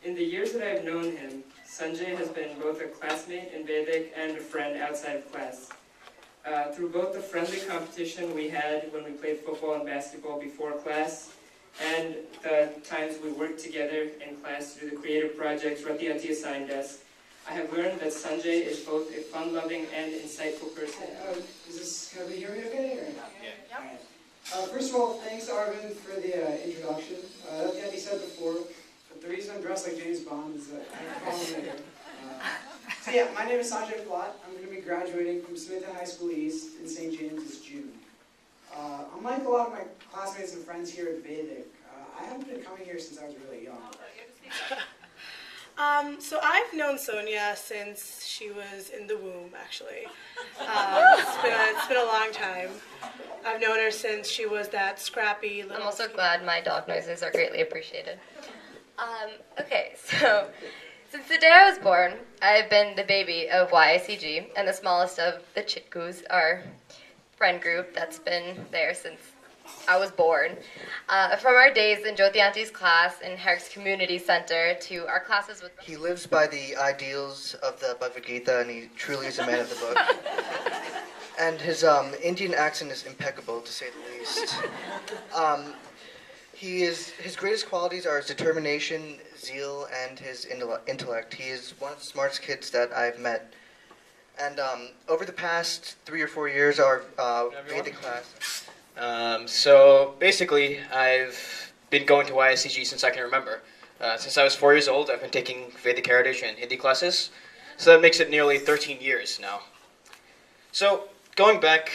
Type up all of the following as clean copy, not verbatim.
In the years that I've known him, Sanjay has been both a classmate in Vedic and a friend outside of class. Through both the friendly competition we had when we played football and basketball before class, and the times we worked together in class through the creative projects Rati Auntie assigned us, I have learned that Sanjay is both a fun-loving and insightful person. Is this going to be hearing okay? Or? Yeah. Right. First of all, thanks Arvind for the introduction. Like Andy said before, but the reason I'm dressed like James Bond is that I have a problem later. So yeah, my name is Sanjay Plot. I'm going to be graduating from Smithton High School East in St. James this June. Unlike a lot of my classmates and friends here at Vedic, I haven't been coming here since I was really young. So I've known Sonia since she was in the womb, actually. It's been a long time. I've known her since she was that scrappy little... I'm also glad my dog noises are greatly appreciated. Okay, so since the day I was born, I've been the baby of YICG and the smallest of the Chitkus, our friend group that's been there since I was born. From our days in Jyoti Auntie's class in Herrick's Community Center to our classes with... He lives by the ideals of the Bhagavad Gita, and he truly is a man of the book. And his Indian accent is impeccable, to say the least. His greatest qualities are his determination, zeal, and his intellect. He is one of the smartest kids that I've met. And over the past 3 or 4 years, our Vedic class... So basically, I've been going to YICG since I can remember. Since I was 4 years old, I've been taking Vedic Heritage and Hindi classes. So that makes it nearly 13 years now. So going back,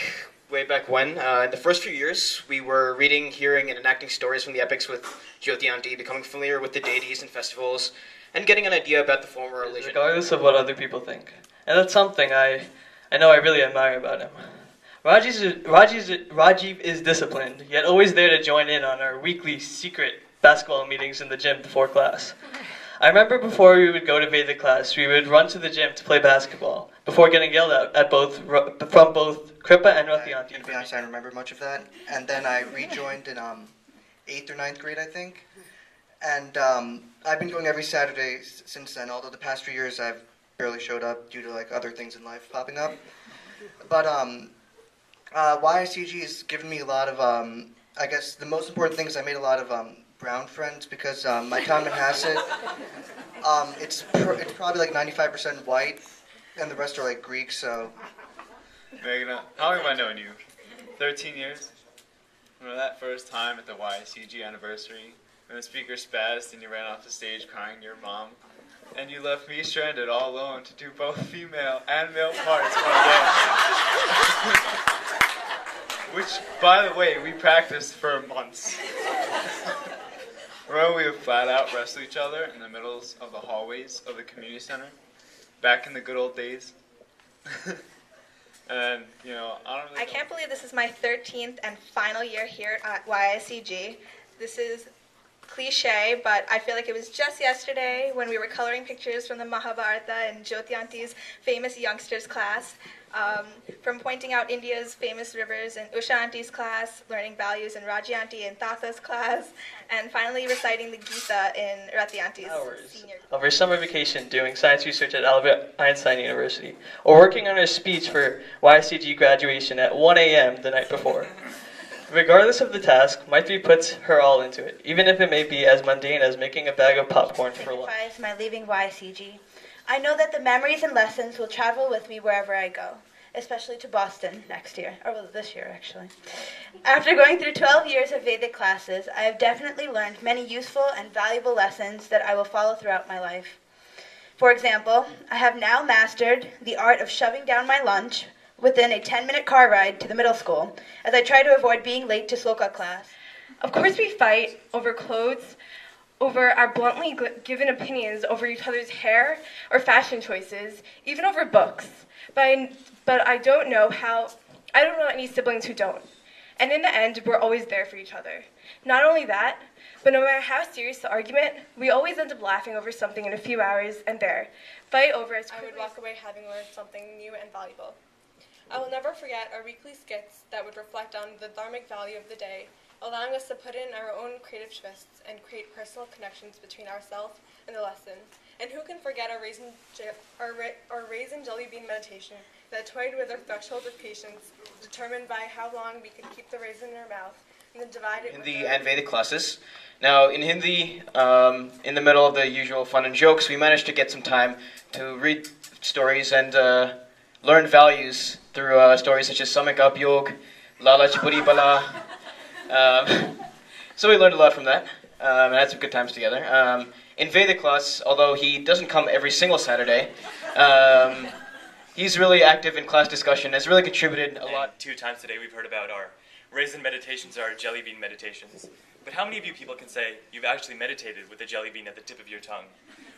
way back when, in the first few years, we were reading, hearing, and enacting stories from the epics with Jyoti Auntie, becoming familiar with the deities and festivals, and getting an idea about the former religion. Regardless of what other people think. And that's something I know I really admire about him. Rajiv is disciplined, yet always there to join in on our weekly secret basketball meetings in the gym before class. I remember before we would go to Vedic class, we would run to the gym to play basketball, before getting yelled at from both Kripa and Rati Auntie. To be honest, I don't remember much of that. And then I rejoined in 8th or 9th grade, I think. And I've been going every Saturday since then, although the past few years I've barely showed up due to like other things in life popping up. But YICG has given me a lot of, I guess the most important thing is I made a lot of brown friends because my time in Hassett, it's probably like 95% white and the rest are like Greek, so. Megan, how long have I known you? 13 years? Remember that first time at the YICG anniversary when the speaker spazzed and you ran off the stage crying to your mom? And you left me stranded all alone to do both female and male parts one day. Which, by the way, we practiced for months. Remember we would flat out wrestle each other in the middles of the hallways of the community center? Back in the good old days. And, you know, I can't believe this is my 13th and final year here at YICG. This is cliche, but I feel like it was just yesterday when we were coloring pictures from the Mahabharata in Jyoti Auntie's famous youngsters class, from pointing out India's famous rivers in Usha Auntie's class, learning values in Raji Auntie and Tata's class, and finally reciting the Gita in Rati Auntie's senior class. Over summer vacation doing science research at Albert Einstein University, or working on a speech for YICG graduation at 1 a.m. the night before. Regardless of the task, Maitri puts her all into it, even if it may be as mundane as making a bag of popcorn for lunch. Signifies my leaving YICG. I know that the memories and lessons will travel with me wherever I go, especially to Boston next year, or well, this year actually. After going through 12 years of Vedic classes, I have definitely learned many useful and valuable lessons that I will follow throughout my life. For example, I have now mastered the art of shoving down my lunch within a 10-minute car ride to the middle school, as I try to avoid being late to sloka class. Of course we fight over clothes, over our bluntly given opinions over each other's hair or fashion choices, even over books. But I don't know any siblings who don't. And in the end, we're always there for each other. Not only that, but no matter how serious the argument, we always end up laughing over something in a few hours and there. Fight over as I would walk away having learned something new and valuable. I will never forget our weekly skits that would reflect on the dharmic value of the day allowing us to put in our own creative twists and create personal connections between ourselves and the lesson. And who can forget our raisin jelly bean meditation that toyed with our threshold of patience, determined by how long we could keep the raisin in our mouth, and then divide it Hindi and Vedic classes. Now, in Hindi, in the middle of the usual fun and jokes, we managed to get some time to read stories and learn values through stories such as Samak Apyog, Lalach Buri Bala. So we learned a lot from that, and had some good times together. In Vedic class, although he doesn't come every single Saturday, he's really active in class discussion, has really contributed a lot. 2 times today we've heard about our raisin meditations, our jelly bean meditations. But how many of you people can say you've actually meditated with the jelly bean at the tip of your tongue,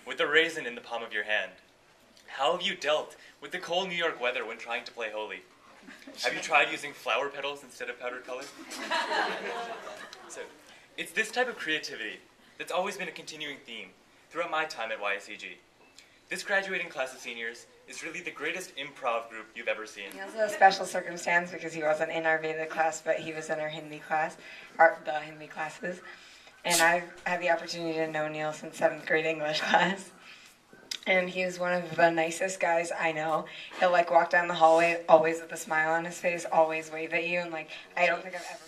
with the raisin in the palm of your hand? How have you dealt with the cold New York weather when trying to play Holi? Have you tried using flower petals instead of powdered color? So, it's this type of creativity that's always been a continuing theme throughout my time at YICG. This graduating class of seniors is really the greatest improv group you've ever seen. He also has a special circumstance because he wasn't in our Vedic class, but he was in our Hindi class, or the Hindi classes. And I've had the opportunity to know Neil since 7th grade English class. And he was one of the nicest guys I know. He'll walk down the hallway always with a smile on his face, always wave at you, and I don't think I've ever...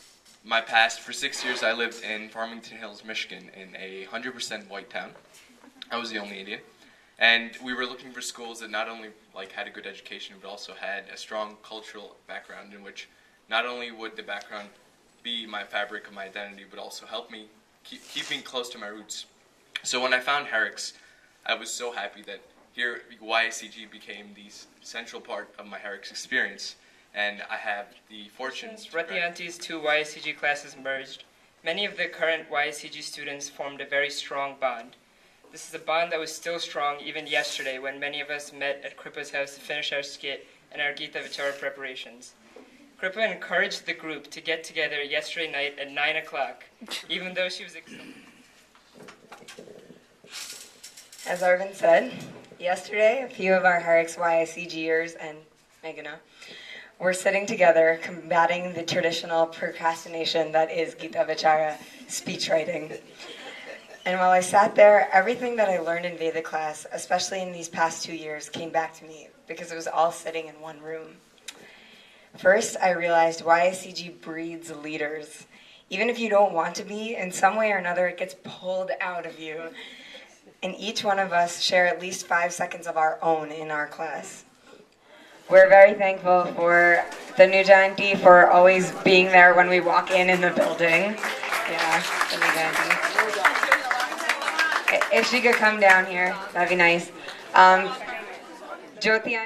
My past, for 6 years, I lived in Farmington Hills, Michigan, in a 100% white town. I was the only Indian. And we were looking for schools that not only had a good education, but also had a strong cultural background in which not only would the background be my fabric of my identity, but also help me keeping close to my roots. So when I found Herrick's, I was so happy that here YICG became the central part of my Herrick's experience. And I have the fortune... Since Rathianti's 2 YICG classes merged, many of the current YICG students formed a very strong bond. This is a bond that was still strong even yesterday when many of us met at Kripa's house to finish our skit and our Gita Vicara preparations. Kripa encouraged the group to get together yesterday night at 9 o'clock, even though she was excited. As Arvind said, yesterday, a few of our Herrick's YICGers and Meghana were sitting together combating the traditional procrastination that is Gita Vicara speech writing. And while I sat there, everything that I learned in Vedic class, especially in these past 2 years, came back to me because it was all sitting in one room. First, I realized YICG breeds leaders. Even if you don't want to be, in some way or another, it gets pulled out of you. And each one of us share at least 5 seconds of our own in our class. We're very thankful for the new Jayanti for always being there when we walk in the building. Yeah, the new Jayanti. If she could come down here, that'd be nice. Jyoti